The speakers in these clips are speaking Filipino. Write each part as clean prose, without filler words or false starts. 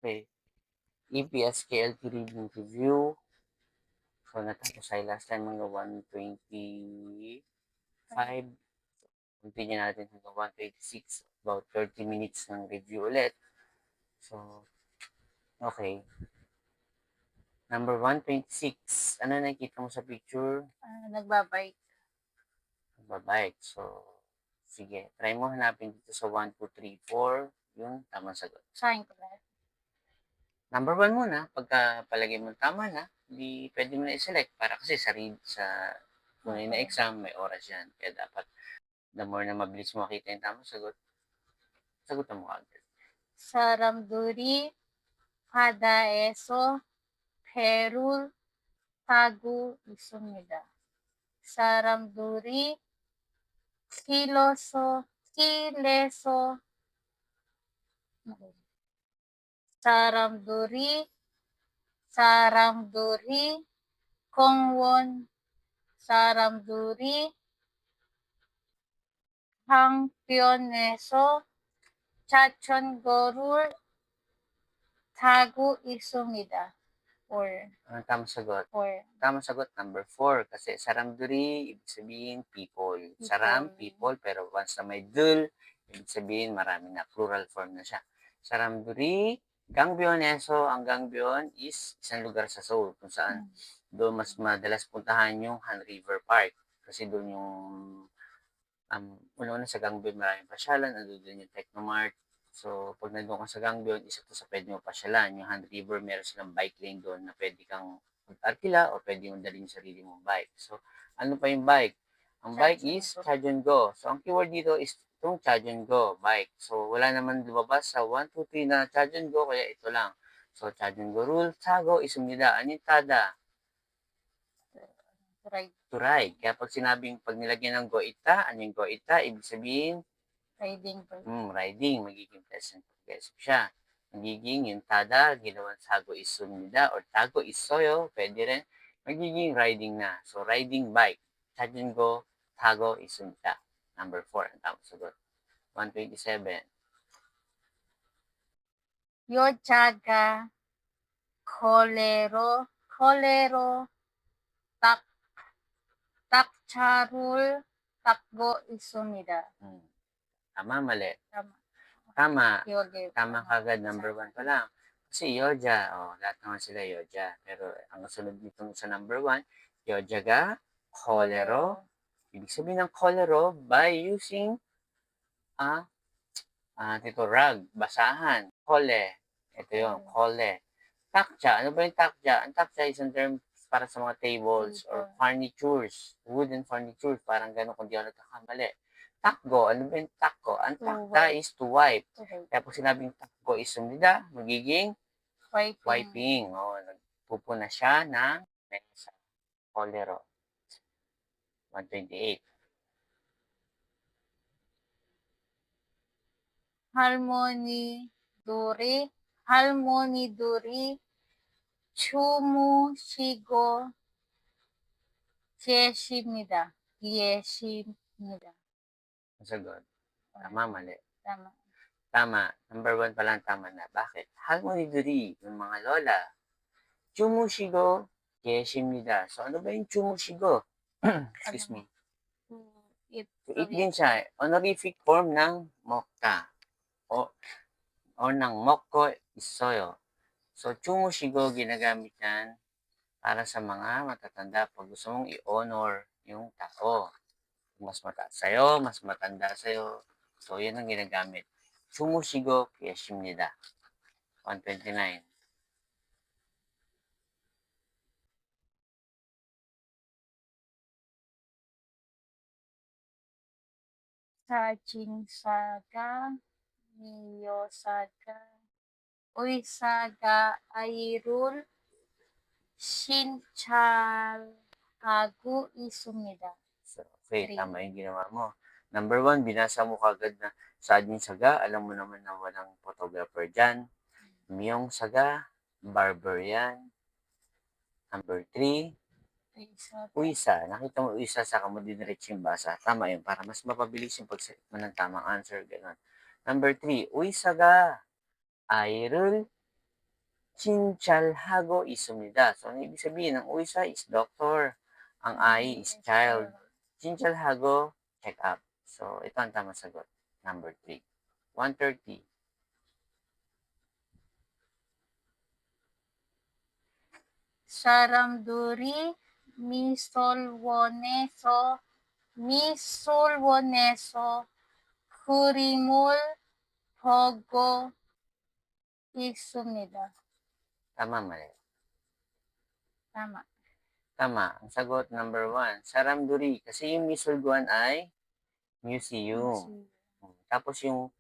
Okay. EPSKLT reading review. So, natapos tayo last time hanggang 125. Continue natin hanggang 126. About 30 minutes ng review ulit. So, okay. Number 126. Ano nakikita mo sa picture? Nagbabike. Nagbabike. So, sige. Try mo hanapin dito sa 1, 2, 3, 4. Yung tamang sagot. Saan ko lahat? Number 1 muna. Pagka palagay mo tama na, hindi pwede mo na i-select. Para kasi sa tunay na exam, may oras yan. Kaya dapat, the more na mabilis mo makita yung tamang sagot, sagutan mo agad. Saramduri, Padaeso, Perul, Tagu, Isumida. Saramduri, Kileso, Saramduri, Kongwon, Saramduri, Hangpyoneso, Chachongorul, Tagu, Isumida. Ang tamang sagot? Or Tamang sagot, number 4. Kasi saramduri, ibig sabihin people. Saram, people. Pero once na may dul, ibig sabihin marami na. Plural form na siya. Saramduri, Gangbyoneso. Ang Gangbyon is isang lugar sa Seoul kung saan doon mas madalas puntahan yung Han River Park. Kasi doon yung una-una sa Gangbyon maraming pasyalan. Doon yung Technomart. So, pag nandun ka sa Gangbyon, isa to sa pwede mo pasyalan. Yung Han River, meron silang bike lane doon na pwede kang mag-arkila o pwede mong dalhin yung sarili mong bike. So, ano pa yung bike? Ang bike is charge and go. So, ang keyword dito is itong charge and go bike. So, wala naman lumabas sa 1, 2, 3 na charge and go, kaya ito lang. So, charge and go rule, tago, isumnida, anintada. To ride. Kaya pag sinabing, pag nilagyan ng go ita, ano yung go ita? Ibig sabihin, riding. Riding. Magiging present progressive siya. Magiging yung tada, ginawang sago is sumida or tago is soyo, pwede rin. Magiging riding na. So, riding bike. Charging go, tago is sumida. Number 4, ang tamang sagot. 127. Yojaga, kolero, takcharul, takgo, isumida. Tama, mali. Tama. Tama. Yoge. Tama kagad, number 1 pa lang. Kasi yoja, lahat naman sila yoja. Pero ang sunod nitong sa number 1, yojaga, kolero. Ibig sabihin ng kolero by using rag, basahan. Kole. Ito yung kole. Takja. Ano ba yung takja? Ang takja is ang term para sa mga tables or furnitures. Wooden furnitures. Parang gano'n kung di ako nagkakamali. Takgo. Ano ba yung takgo? Ang takta is to wipe. Kaya pag sinabing takgo is sumida, magiging wiping. Nagpupuna siya ng mesa. Kolero. 128. Harmony Duri, Chumu Shigo, Yeshimida. Ang sagot. Tama, mali. Tama. Tama. Number 1 pa lang tama na. Bakit? Harmony Duri, yung mga lola. Chumushigo, Yeshimida. So, ano ba yung chumushigo? Excuse me. To eat din siya. Honorific form ng mokka. O ng mokko isoyo. So, chumushigo, ginagamit yan para sa mga matatanda pag gusto mong i-honor yung tao. Mas mataas sa'yo, mas matanda sa'yo. So, yan ang ginagamit. Chumushigo, yeshimnida. 129. Sajin Saga, Miyosaga, Uisaga, Airul, Shinchal, Agu, Isumida. So, okay, tama yung ginawa mo. Number 1, binasa mo kagad na Sajin Saga. Alam mo naman na walang photographer dyan. Miyong Saga, barber yan. Number 3, Uisa. Nakita mo Uisa, saka mo diniretso yung basa. Tama yun, para mas mapabilis yung pagsagot mo ng tamang answer. Ganun. Number 3, Uisaga, Airul, 진찰하고 있습니다. So, ang ibig sabihin, ang 의사 is doctor. Ang I is child. 진찰하고, check up. So, ito ang tamang sagot. Number 3. 130. 사람들이 미술원에서 그림을 보고 있습니다. Tama, mali. Tama. Tama. Ang sagot, number 1. Saramduri. Kasi yung misulguan ay museum. Tapos yung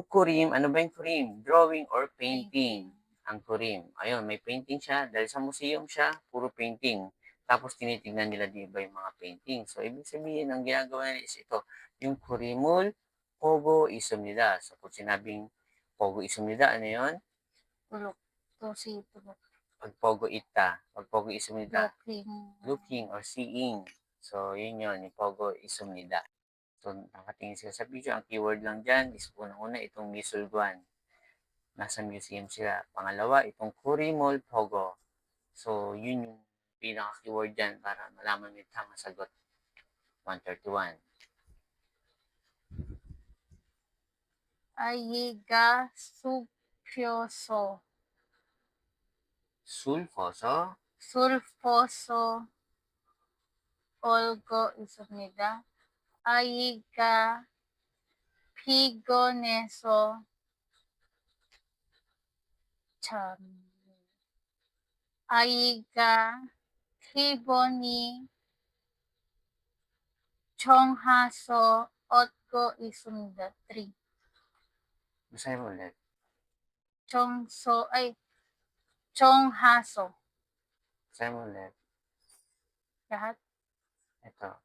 kurim, ano ba yung kurim? Drawing or painting. Ang kurim. Ayun, may painting siya. Dahil sa museum siya, puro painting. Tapos tinitignan nila di ba yung mga painting. So, ibig sabihin, ang ginagawa nila is ito. Yung kurimul, pogo isum nila. So, kung sinabing pogo isum nila, ano yun? Tulog. Tulog. Pag pogo ita. Pag pogo isum nila. Looking. Or seeing. So, yun yun. Yung pogo isum nila. So, nakatingin sila sa picture. Ang keyword lang dyan is unang-una itong misulguan. Nasa museum sila. Pangalawa, itong kurimol pogo. So, yun yung pinaka-keyword dyan para malaman mo yung tamang sagot. 131. 아이가 sulfoso. 울고 있습니다. 아이가 피곤해서 아이가 기분이 좋아서 웃고 있습니다. 3. Basahin mo ulit. 좋아서 Basahin mo ulit. lahat. Ito.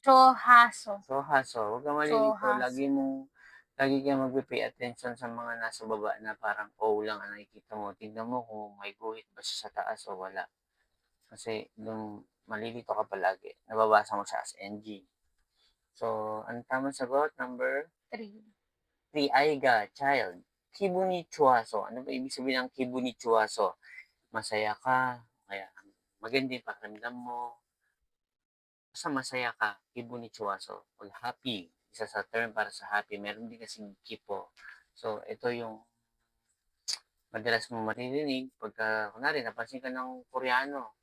좋아서. Huwag kang malilito. Lagi kang magpipay attention sa mga nasa baba na parang O lang ang nakikita mo. Tingnan mo kung may guhit ba siya sa taas o wala. Kasi nung malilito ka palagi, nababasa mo siya as NG. So, ang tamang sagot, number 3. 3, aiga, child. Kibuni chuaso. Ano ba ibig sabihin ng kibuni chuaso? Masaya ka, kaya maganda yung pakiramdam mo. Basta masaya ka, kibuni chuaso. Pag happy, isa sa term para sa happy, meron din kasing kipo. So, ito yung madalas mo maririnig pagka, kunwari, napansin ka ng Koreano,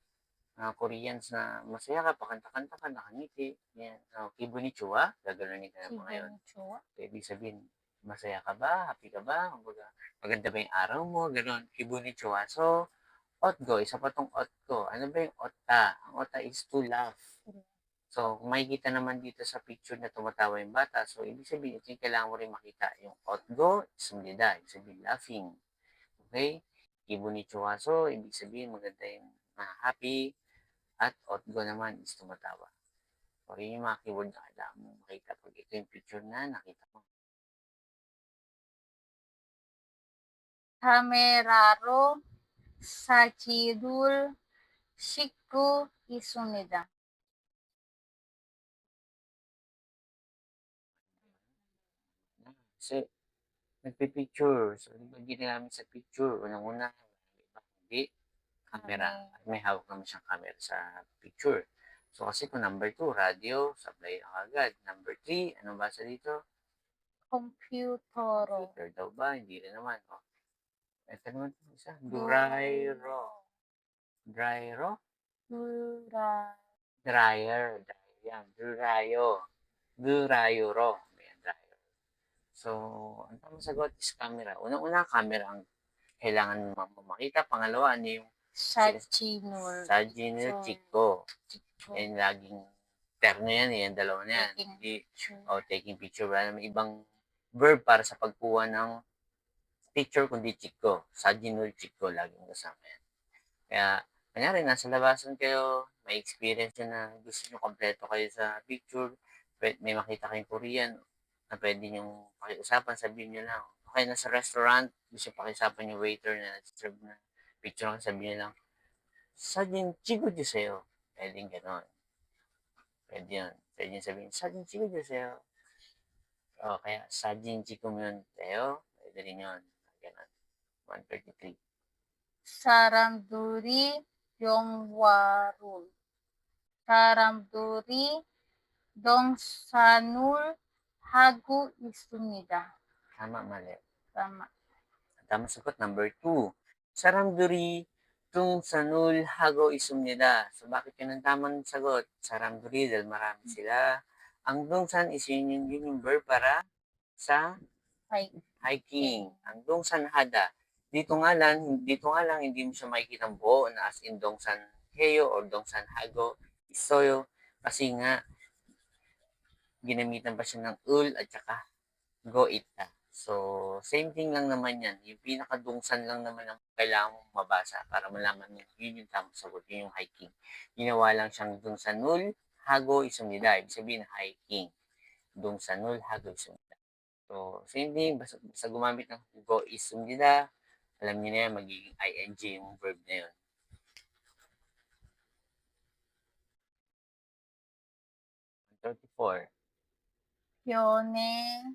Koreans na masaya ka, pakanta-kanta ka, nakangiti. Yan. Kibuni chua, gaganunin ka na ngayon. So, ibig sabihin, masaya ka ba? Happy ka ba? Maganda ba yung araw mo? Ganon. Kibuni chua. So, otgo, isa pa tong otgo. Ano ba yung otta? Ang otta is to laugh. So, kung makikita naman dito sa picture na tumatawa yung bata, so, ibig sabihin, ito yung kailangan mo rin makita. Yung otgo, sumlida. Ibig sabihin, laughing. Okay? Kibuni chua. So, ibig sabihin, maganda yung happy. At otgo naman is tumatawa. So, yun yung mga keyword na kailangan mo makita pag ito yung picture na nakita mo. 카메라로 사진을 찍고 있습니다. Kasi, nagpipicture. So, di ba ginagamit sa picture? Unang-una, hindi, camera. May hawak naman siyang camera sa picture. So, kasi kung number 2, radio, supply na agad. Number 3, anong basa dito? 컴퓨터로. Computer daw ba? Hindi rin naman. Oh. Ito naman isa. Dryro. Dryro? Dryer. Yan. Durayo. Durayuro. Ayan, dryer. So, ang tamang sagot is camera. Unang-una, camera ang kailangan mo makita. Pangalawa, ano yung 사진을 Chico. Yan, laging terno yan. Yan, dalawa na yan. Taking picture. Wala naman ibang verb para sa pagkuha ng picture kundi Chico. Sajinul Chico. Laging kasama yan. Kaya, kanyari, nasa labasan kayo, may experience nyo na gusto nyo kompleto kayo sa picture, may makita kayong Korean, na pwede nyo pakiusapan, sabihin nyo lang. Okay, nasa restaurant, gusto pakiusapan yung waiter na serve na picture lang, sabihin nyo lang, Sajin Chico Juseyo. Pwede gano'n. Pwede yun. Pwede nyo sabihin, Sajin Chico Juseyo. O, kaya, Sajin Chico Myon Teo. Pwede pwede rin yun. Ganun. 133. 사람들이 영화를 사람들이 등산을 하고 있습니다. Tama, mali. Tama. Tama sagot, number 2. Saramduri tungsanul hago isumnida. So, bakit yun ang tamang sagot? Saramduri, dahil marami sila. Ang tungsan is yun yung verb para sa Hi. hiking. Ang dongsan hada. Dito nga lang hindi mo siya makikita buo na as in dongsan heyo or dongsan hago isoyo kasi nga ginamitan pa siya ng ul at saka go ita. So, same thing lang naman yan. Yung pinakadungsan lang naman ang kailangan mong mabasa para malaman mo yun yung tamang sagot, yun yung hiking. Ginawa lang siyang dungsanul hago isumnida. Ibig sabihin hiking. Dungsanul hago isumnida. So, same thing, basta gumamit ng go isumnida, alam niyo na yan, magiging ing yung verb na yun. (34) 변에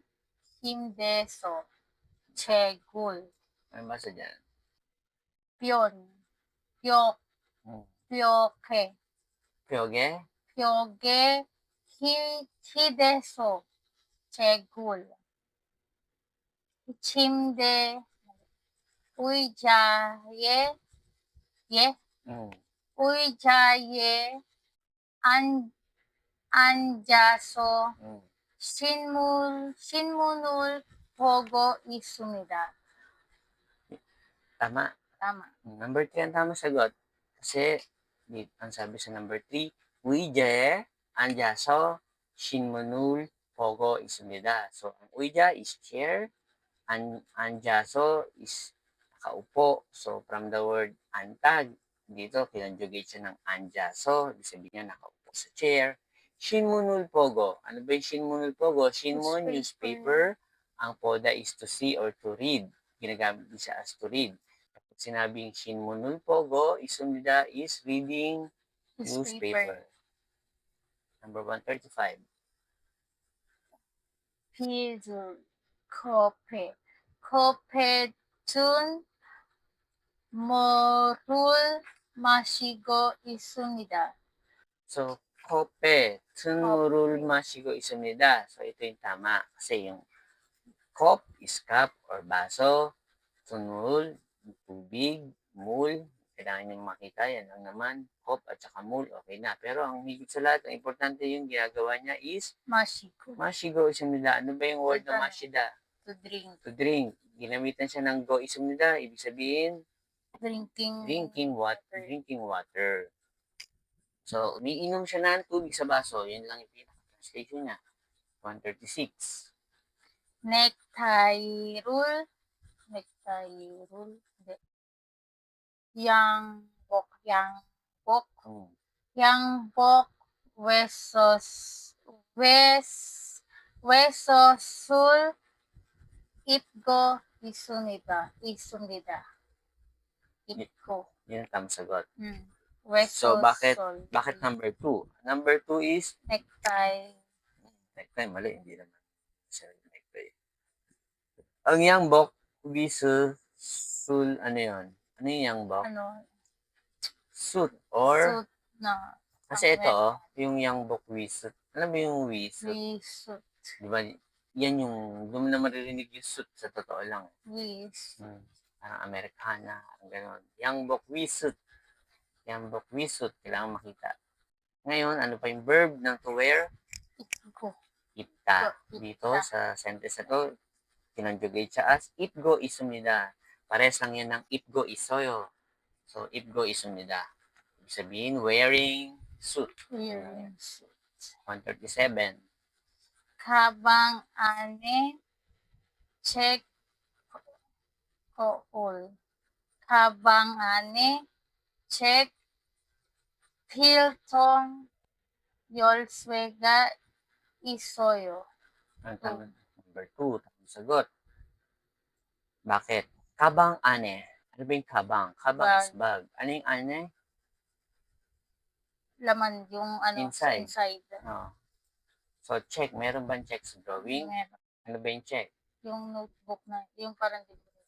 힘내서 채굴 Ano basa dyan? 뼈 벽에 Pyoge? 벽에 힘대서 채굴 침대 의자에 의자에 앉아서 신문을 보고 있습니다. Tama. Tama. Number 3 ang tamang sagot. Kasi, ang sabi sa number 3, Uije, anjaso, shinmunul, pogo, isumida. So, ang uija is chair, anjaso is nakaupo. So, from the word antag, dito, kinonjugate siya ng anjaso. Ibig sabihin niya, nakaupo sa chair. Shinmunul pogo. Ano ba yung shinmunul pogo? Shinmun, newspaper. Ang poda is to see or to read. Ginagamit din siya as to read. Kapag sinabing shinmunul pogo, isumida is reading newspaper. Number 135. 피즈 커피 준 물을 마시고 있습니다. So, kope, tunurul masigo isumida. So, ito yung tama. Kasi yung kop is cup or baso. Tunurul, tubig, mul. Kailangan nyo makita. Yan lang naman. Kop at saka mul. Okay na. Pero ang higit sa lahat, ang importante yung ginagawa niya is 마시고 masigo isumida. Ano ba yung word na masida? to drink. To drink. Ginamitan siya ng go isumida. Ibig sabihin, Drinking water. So, umiinom siya ng tubig sa baso. Yun lang yung pinaka-translation niya. 136. 넥타이를 네. 양복 외섯을 입고 있습니다. 입고. Yun ang tamang sagot. 외섯을. So, bakit number 2? Number 2 is 넥타이. necktie. Mali, hindi naman. Necktie. Ang yangbok, sul, ano yun? Ano yung yangbok? Suit or? Suit na. Kasi ito, yung yangbok wisut. Alam mo yung wisut? Wisut. Diba? Yan yung, doon na maririnig yung suit sa totoo lang. Parang Amerikana, gano'n. Yangbok wisut. Yangbok wisut, kailangan makita. Ngayon, ano pa yung verb ng to wear? Ita. Dito sa sentence na to, kinonjugate siya as itgo isumnida. Pares lang yan ng itgo isoyo. So, itgo isumnida. Ibig sabihin, wearing suit. 137. 가방 안에 가방 안에 책 필통 열쇠가 있어요. Number 2, tamang sagot. Bakit? Kabang ane. Ano ba yung kabang? Kabang is bag. Ano yung ane? Laman yung inside. So, check. Meron bang check sa drawing? Meron. Ano ba yung check? yung notebook na, yung parang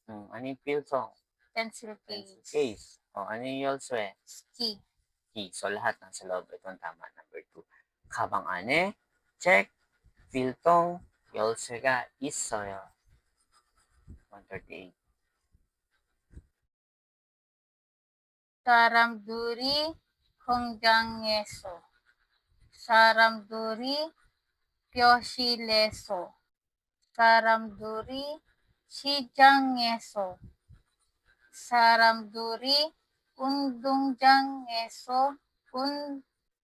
Ano yung piltong? pencil Pencil case. case. Ano yung yolswe? Ski. Key. So, lahat nasa loob. Itong tama. Number 2. Kabang ane, check. 필통 열쇠가 있어요. 138. 사람들이 공장에서, 사람들이 교실에서, 사람들이 시장에서, 사람들이 운동장에서,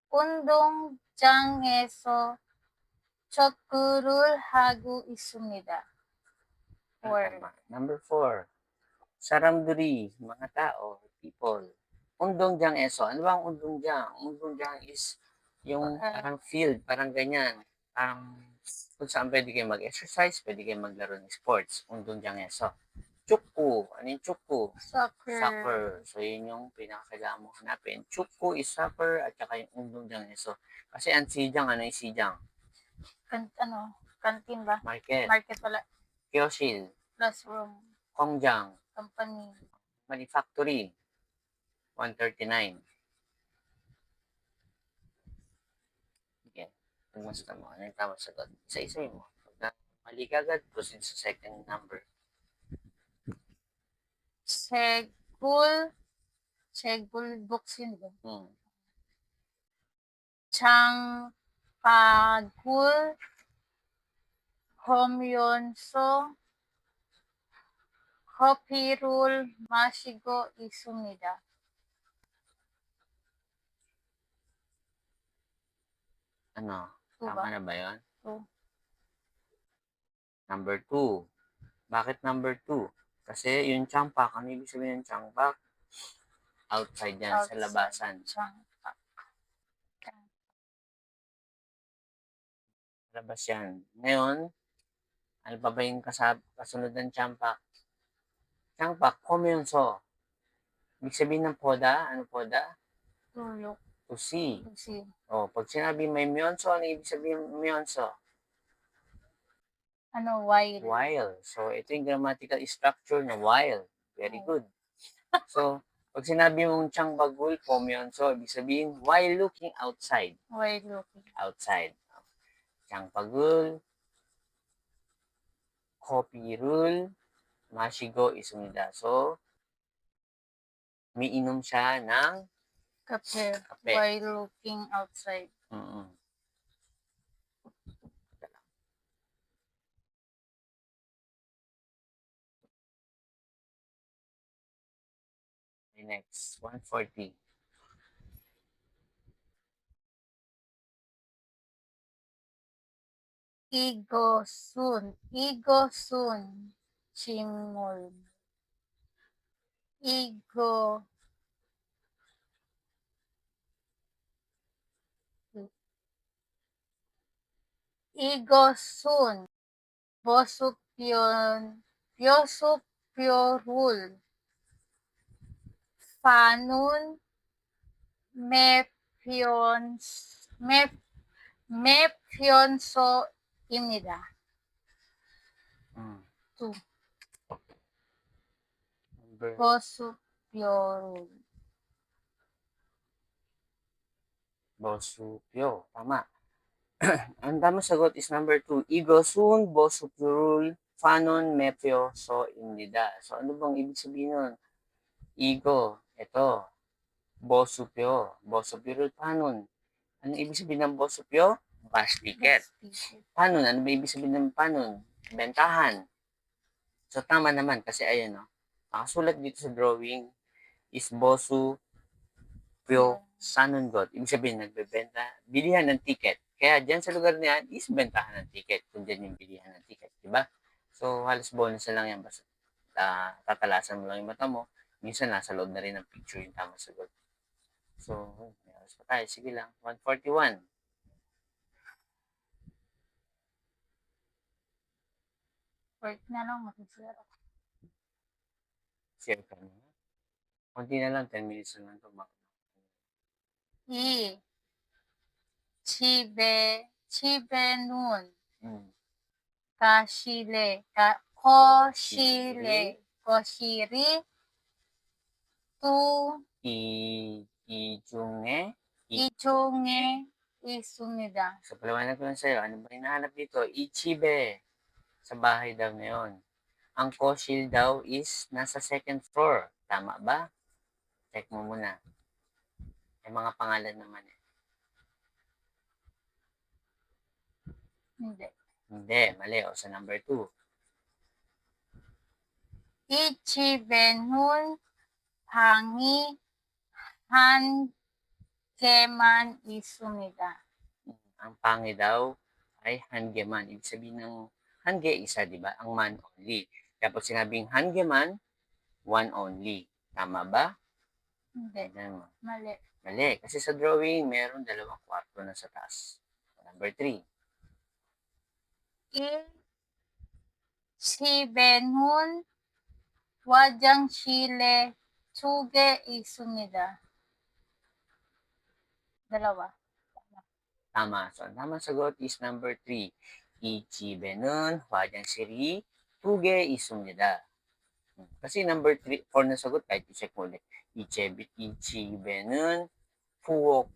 운동장에서 축구를 하고 있습니다. Tama. Number 4. Saramduri, mga tao, people. Undongjang eso. Ano ba ang undongjang? Undongjang is yung parang field, parang ganyan. Parang kung saan pwede kayo mag-exercise, pwede kayo maglaro ng sports. Undongjang eso. Chukku. Ano yung chukku? Soccer. So, yun yung pinakakailangan mo hanapin. Chukku is soccer at saka yung undongjang eso. Kasi ang sijang, ano yung sijang? Kantin ba? Market. Market pala. Kyoshil. Classroom. Kongjang. Company. Manufactory. 139. Okay. Kumusta mo? Ano yung tamang sagot? Isa-isa mo. Pag mali ka agad, proceed sa second number. Segul books yun ba? Hmm. 장바굴 하면서 커피를 마시고 있습니다. Ano? Two Tama ba? na ba yun? Two. Number 2. Bakit number 2? Kasi yung champak, ano ibig sabihin ng champak? Outside yan, sa labasan. 장박. Labas yan. Ngayon, ano pa ba yung kasunod ng champak? Champak, komyonso. Ibig sabihin ng poda, ano poda? Tulog. To see. Kasi Pag sinabi may myonso, ano ibig sabihin myonso? while. While. So, ito yung grammatical structure na while. Very good. So, pag sinabi mong chang bagul, komyonso, ibig sabihin while looking outside. While looking. Outside. Chang bagul, kopirul, mashigo isumida. So, umiinom siya ng Kape. kape. While looking outside. Mm-mm. Next, 140. 이것은 질문. 이것은 버섯뼈를 파는 매편소입니다. Two. 버섯뼈를. Bosupyo. Tama. Ang tamang sagot is number 2. Igosun, bosupyurul, fanon, mepyo, so, indida. So, ano bang ibig sabihin nun? Igo, ito. Bosupyo. Bosupyurul, fanon. Ano ibig sabihin ng bosupyo? Bus ticket. Panon, ano ba ibig sabihin ng panon? Bentahan. So, tama naman kasi ayan, no? Nakasulat dito sa drawing is bosu pyo sanungot. Ibig sabihin, nagbebenta, bilihan ng ticket. Kaya dyan sa lugar na yan is bentahan ng ticket kung dyan yung bilihan ng ticket. Diba? So, halos bonus na lang yan. Basta tatalasan mo lang yung mata mo. Minsan, nasa loob na rin ng picture yung tamang sagot. So, may oras pa tayo. Sige lang. 141. Work na lang, mag-zero. Share ka na. Kunti na lang, 10 minutes na lang ito. 집에는 Hmm. 거실에, 거실이 두 이중에, 이중에 있습니다. so paliwanag ko lang sa'yo, ano ba hinahanap dito? Ichibe, sa bahay daw na yun. Ang koshil daw is nasa second floor. Tama ba? Check mo muna. May mga pangalan naman eh. Hindi. Hindi, mali. O sa number 2. 이 집에는 방이 한 개만 있습니다. Ang pangi daw ay hangeman. Ibig sabihin ng hange, isa, di ba? Ang man only. Kaya pag sinabing hangeman, one only. Tama ba? Hindi. Tignan mo. Mali. Mali. Kasi sa drawing, meron dalawang kwarto na sa taas. Number 3. 이 집에는 화장실에 두 개 있습니다. Dalawa. Tama. So, ang tamang sagot is number 3. Ichibe는 화장실이 두 개 있습니다. Kasi number 3, 4 na sagot, kahit i-check mo ulit. Ichibe는 puwok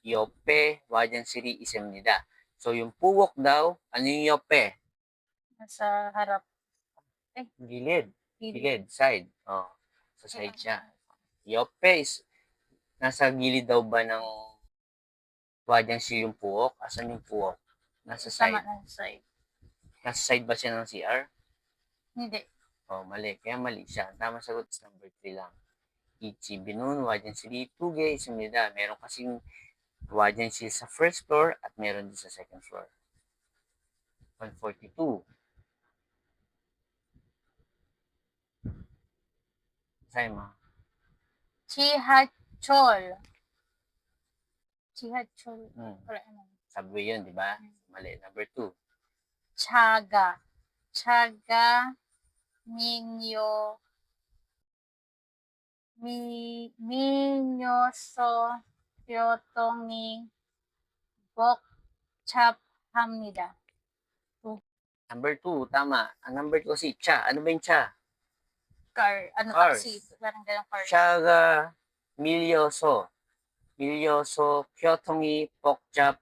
yope 화장실이 있습니다. So, yung puwok daw, ano yung yope? Nasa harap. Gilid. Gilid. Gilid, side. Oh, sa side siya. Yope is, nasa gilid daw ba ng 화장실 yung puwok? Asan yung puwok? Nasa Tama side. na sa side. Nasa side ba siya ng CR? Hindi. Oh, mali. Kaya mali siya. Ang tamang sagot is number 3 lang. Ichibinun 화장실이 두 개 있습니다. Meron kasing 화장실 sa first floor at meron din sa second floor. 142. Sabi mo. 지하철. 지하철. Wala naman. Subway yun, di ba? Mali. Number 2. 차가. 차가 민요 민요소 교통이 복잡합니다. Number 2, tama. Ang number 2 kasi cha. Ano ba yung cha? Car. Ano Cars. taxi? Parang ganun car. 차가 밀려서 교통이 복잡합니다.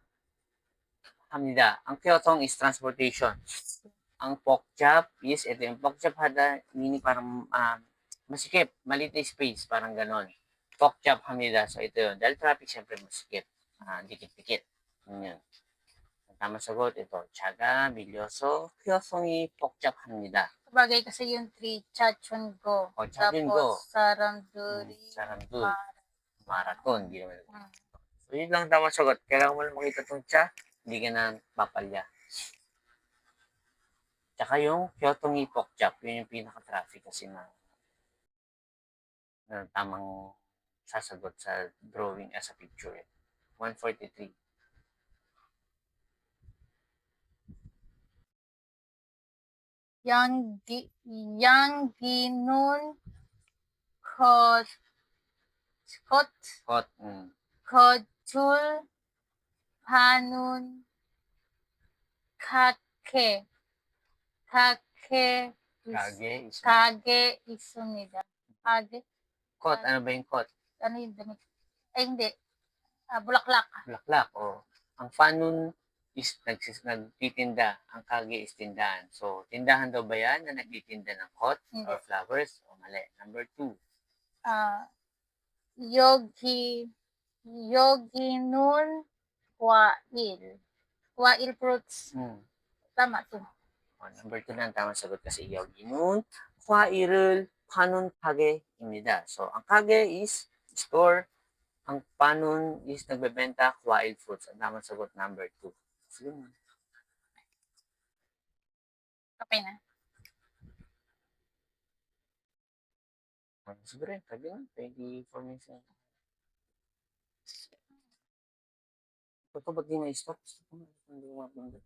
Ang 교통 is transportation. Ang 복잡 is, ito yung 복잡하다, meaning parang masikip, maliit na space, parang ganon. 복잡합니다. So ito yun. Dahil traffic, syempre masikip. Dikit-dikit. Yun. Ang tamang sagot, ito. 차가 밀려서 교통이 복잡합니다. Bagay kasi yung 3, chachongo. O, chachongo. Tapos, saramduri. Saramdul. Marathon. Hindi naman. So, yun lang tamang sagot. Kailangan mo lang makita itong cha, hindi ka na papalya. Tsaka yung 교통이 복잡, yun yung pinaka-traffic kasi na tamang sasagot sa drawing as a picture. 143. 양기는 겉을 파는 가게 있습니다. 가게? Kot, ano ba yung kot? Ano yung damit? Ay, hindi. Bulaklak. Bulaklak, o. Ang fanun is nagtitinda. Ang kage is tindahan. So, tindahan daw ba yan na nagtitinda ng kot or flowers? O, mali. Number 2. 여기는 과일 fruits. Tama to. Number 2 na ang tamang sagot kasi 여기는 과일을 파는 가게입니다. So, ang kage is store. Ang panon is nagbebenta 과일 fruits. Ang tamang sagot number 2. Sige mo. Okay na. Siguro yun. Sabi nga. 24 minutes na. Ito ba't di na-stop? Hindi ko mapindot.